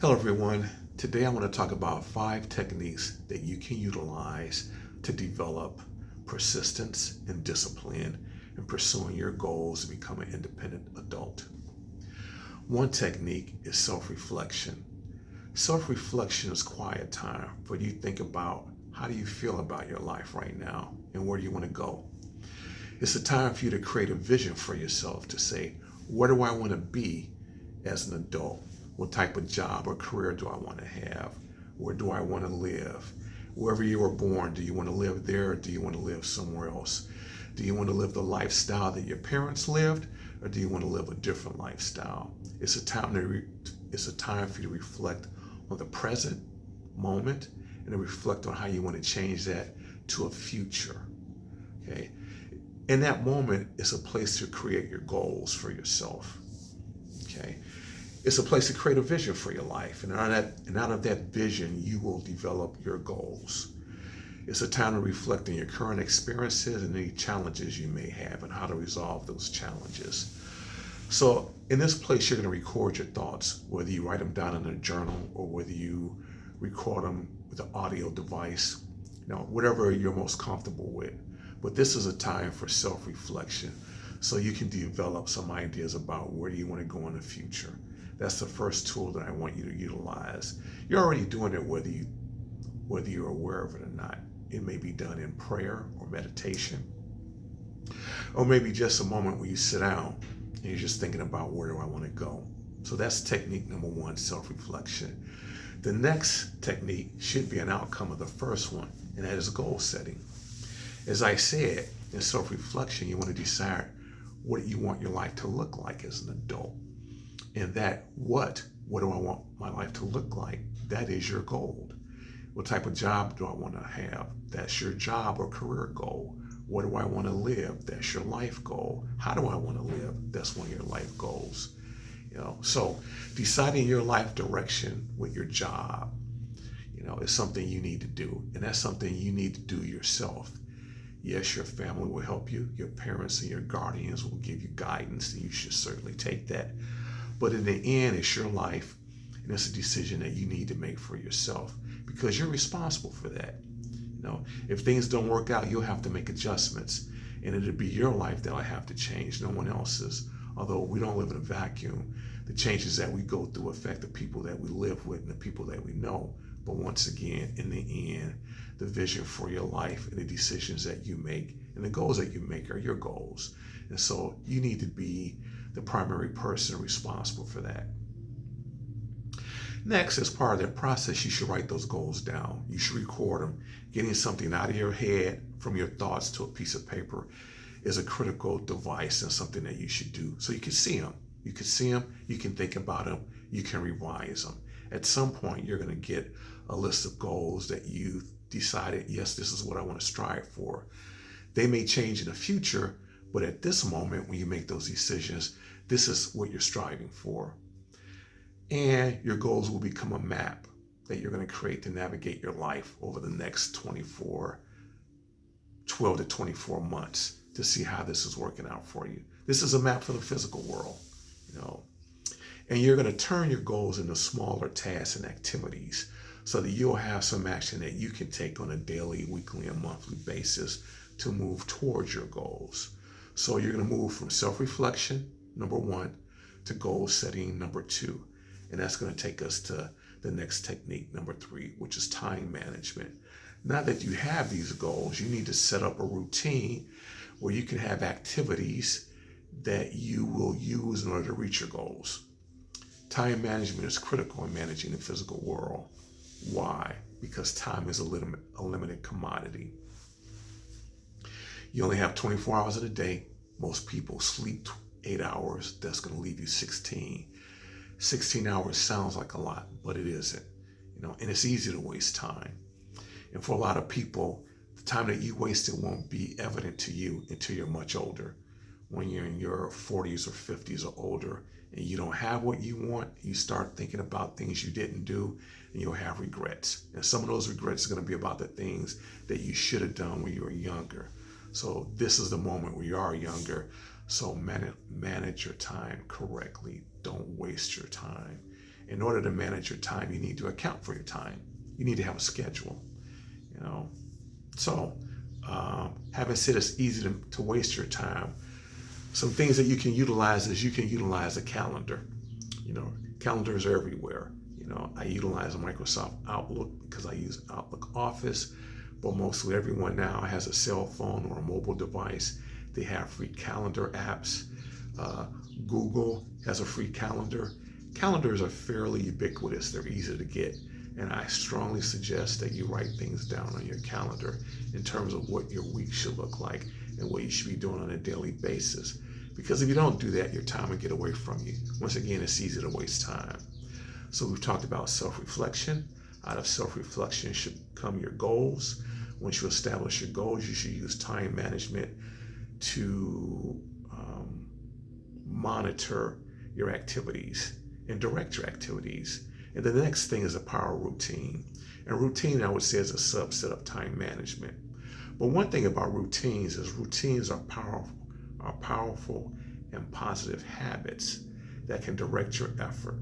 Hello, everyone. Today I want to talk about 5 techniques that you can utilize to develop persistence and discipline in pursuing your goals to become an independent adult. One technique is self-reflection. Self-reflection is quiet time where you think about how do you feel about your life right now and where do you want to go. It's a time for you to create a vision for yourself to say, where do I want to be as an adult? What type of job or career do I want to have? Where do I want to live? Wherever you were born, do you want to live there or do you want to live somewhere else? Do you want to live the lifestyle that your parents lived or do you want to live a different lifestyle? It's a time for you to reflect on the present moment and to reflect on how you want to change that to a future. Okay? In that moment, it's a place to create your goals for yourself. Okay? It's a place to create a vision for your life. And out of that vision, you will develop your goals. It's a time to reflect on your current experiences and any challenges you may have and how to resolve those challenges. So in this place, you're going to record your thoughts, whether you write them down in a journal or whether you record them with an audio device, whatever you're most comfortable with. But this is a time for self-reflection so you can develop some ideas about where do you want to go in the future. That's the first tool that I want you to utilize. You're already doing it whether you're aware of it or not. It may be done in prayer or meditation, or maybe just a moment where you sit down and you're just thinking about where do I want to go. So that's technique number 1, self-reflection. The next technique should be an outcome of the first one, and that is goal setting. As I said, in self-reflection, you want to decide what you want your life to look like as an adult. And that what do I want my life to look like? That is your goal. What type of job do I want to have? That's your job or career goal. Where do I want to live? That's your life goal. How do I want to live? That's one of your life goals. So deciding your life direction with your job, is something you need to do. And that's something you need to do yourself. Yes, your family will help you. Your parents and your guardians will give you guidance, and you should certainly take that. But in the end, it's your life, and it's a decision that you need to make for yourself because you're responsible for that. If things don't work out, you'll have to make adjustments, and it'll be your life that'll have to change, no one else's. Although we don't live in a vacuum, the changes that we go through affect the people that we live with and the people that we know. But once again, in the end, the vision for your life and the decisions that you make and the goals that you make are your goals. And so you need to be the primary person responsible for that. Next, as part of that process, you should write those goals down. You should record them. Getting something out of your head from your thoughts to a piece of paper is a critical device and something that you should do. So you can see them. You can see them. You can think about them. You can revise them. At some point, you're going to get a list of goals that you decided, yes, this is what I want to strive for. They may change in the future, but at this moment, when you make those decisions, this is what you're striving for. And your goals will become a map that you're going to create to navigate your life over the next 12 to 24 months to see how this is working out for you. This is a map for the physical world, And you're going to turn your goals into smaller tasks and activities so that you'll have some action that you can take on a daily, weekly, and monthly basis to move towards your goals. So you're going to move from self-reflection, number 1, to goal setting, number 2. And that's going to take us to the next technique, number 3, which is time management. Now that you have these goals, you need to set up a routine where you can have activities that you will use in order to reach your goals. Time management is critical in managing the physical world. Why? Because time is a limited commodity. You only have 24 hours in a day. Most people sleep 8 hours. That's going to leave you 16. 16 hours sounds like a lot, but it isn't. And it's easy to waste time. And for a lot of people, the time that you wasted won't be evident to you until you're much older. When you're in your 40s or 50s or older and you don't have what you want, you start thinking about things you didn't do and you'll have regrets. And some of those regrets are going to be about the things that you should have done when you were younger. So this is the moment where you are younger. So manage your time correctly. Don't waste your time. In order to manage your time, you need to account for your time. You need to have a schedule, you know. So, having said it's easy to waste your time, some things that you can utilize is you can utilize a calendar. You know, calendars are everywhere. You know, I utilize a Microsoft Outlook because I use Outlook Office, but mostly everyone now has a cell phone or a mobile device. They have free calendar apps. Google has a free calendar. Calendars are fairly ubiquitous. They're easy to get. And I strongly suggest that you write things down on your calendar in terms of what your week should look like and what you should be doing on a daily basis. Because if you don't do that, your time will get away from you. Once again, it's easy to waste time. So we've talked about self-reflection. Out of self-reflection should come your goals. Once you establish your goals, you should use time management to monitor your activities and direct your activities. And the next thing is a power routine. And routine, I would say, is a subset of time management. But one thing about routines is routines are powerful and positive habits that can direct your effort.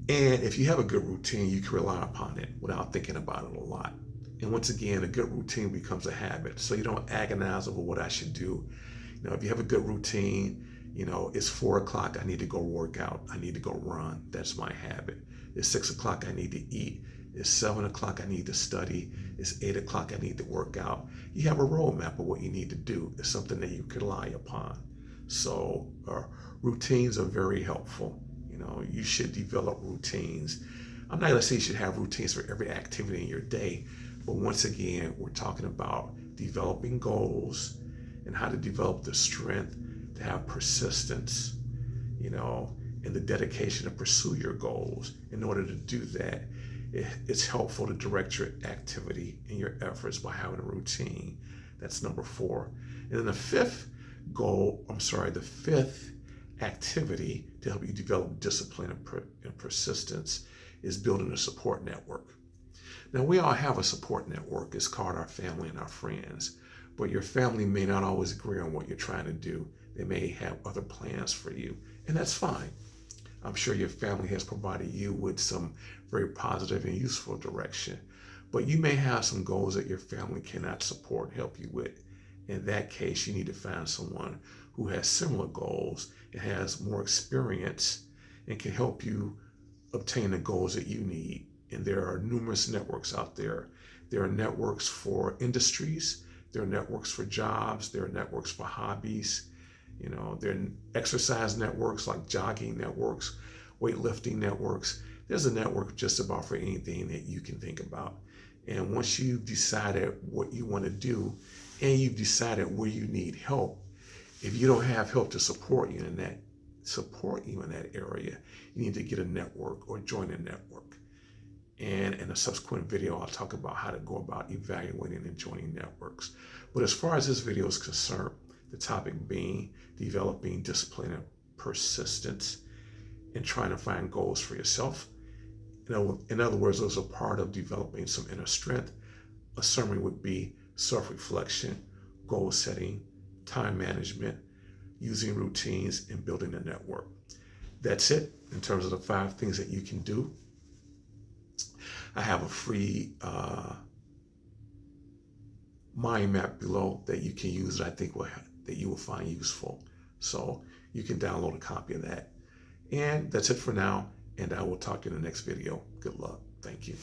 And if you have a good routine, you can rely upon it without thinking about it a lot. And once again, a good routine becomes a habit. So you don't agonize over what I should do. You know, if you have a good routine, you know, it's 4 o'clock, I need to go work out. I need to go run. That's my habit. It's 6 o'clock, I need to eat. It's 7 o'clock, I need to study. It's 8 o'clock, I need to work out. You have a roadmap of what you need to do. It's something that you can rely upon. So routines are very helpful. You know, you should develop routines. I'm not going to say you should have routines for every activity in your day, but once again, we're talking about developing goals and how to develop the strength to have persistence, you know, and the dedication to pursue your goals. In order to do that, it's helpful to direct your activity and your efforts by having a routine. That's number 4. And then the fifth activity to help you develop discipline and persistence is building a support network. Now, we all have a support network. It's called our family and our friends, but your family may not always agree on what you're trying to do. They may have other plans for you, and that's fine. I'm sure your family has provided you with some very positive and useful direction, but you may have some goals that your family cannot help you with. In that case, you need to find someone who has similar goals and has more experience and can help you obtain the goals that you need. And there are numerous networks out there. There are networks for industries. There are networks for jobs. There are networks for hobbies. You know, there are exercise networks like jogging networks, weightlifting networks. There's a network just about for anything that you can think about. And once you've decided what you want to do and you've decided where you need help, if you don't have help to support you in that area, you need to get a network or join a network. And in a subsequent video, I'll talk about how to go about evaluating and joining networks. But as far as this video is concerned, the topic being developing discipline and persistence and trying to find goals for yourself. In other words, those are part of developing some inner strength. A summary would be self-reflection, goal setting, time management, using routines, and building a network. That's it in terms of the 5 things that you can do. I have a free mind map below that you can use that I think that you will find useful. So you can download a copy of that. And that's it for now. And I will talk to you in the next video. Good luck. Thank you.